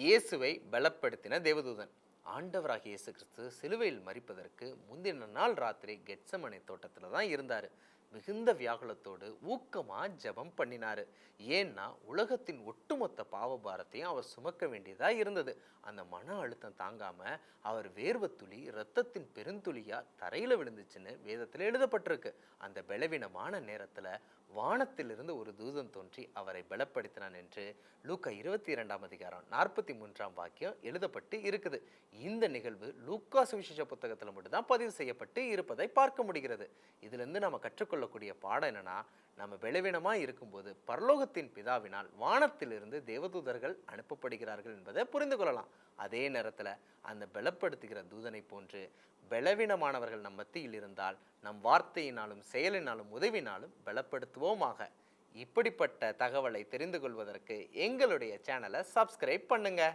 இயேசுவை பலப்படுத்தின தேவதூதன். ஆண்டவராகிய இயேசு கிறிஸ்து சிலுவையில் மரிப்பதற்கு முந்தின நாள் ராத்திரி கெத்சமனே தோட்டத்துல தான் இருந்தாரு. மிகுந்த வியாகுலத்தோடு ஊக்கமா ஜெபம் பண்ணினாரு. ஏன்னா உலகத்தின் ஒட்டுமொத்த பாவபாரத்தையும் அவர் சுமக்க வேண்டியதா இருந்தது. அந்த மன அழுத்தம் தாங்காம அவர் வேர்வை துளி இரத்தத்தின் பெருந்துளியா தரையில விழுந்துச்சுன்னு வேதத்துல எழுதப்பட்டிருக்கு. அந்த பலவீனமான நேரத்துல வானத்திலிருந்து ஒரு தூதன் தோன்றி அவரை பலப்படுத்தினான் என்று லூக்கா 22 43 எழுதப்பட்டு இருக்குது. இந்த நிகழ்வு லூக்கா சுவிசேஷ புத்தகத்துல மட்டும்தான் பதிவு செய்யப்பட்டு இருப்பதை பார்க்க முடிகிறது. இதுல இருந்து நம்ம கற்றுக்கொள்ளக்கூடிய பாடம் என்னன்னா, நம்ம பலவீனமா இருக்கும்போது பரலோகத்தின் பிதாவினால் வானத்திலிருந்து தேவதூதர்கள் அனுப்பப்படுகிறார்கள் என்பதை புரிந்து கொள்ளலாம். அதே நேரத்துல அந்த பலப்படுத்துகிற தூதனை போன்று பலவீனமானவர்கள் நம் மத்தியில் இருந்தால் நம் வார்த்தையினாலும் செயலினாலும் உதவினாலும் பலப்படுத்துவோமாக. இப்படிப்பட்ட தகவலை தெரிந்து கொள்வதற்கு எங்களுடைய சேனலை சப்ஸ்கிரைப் பண்ணுங்க.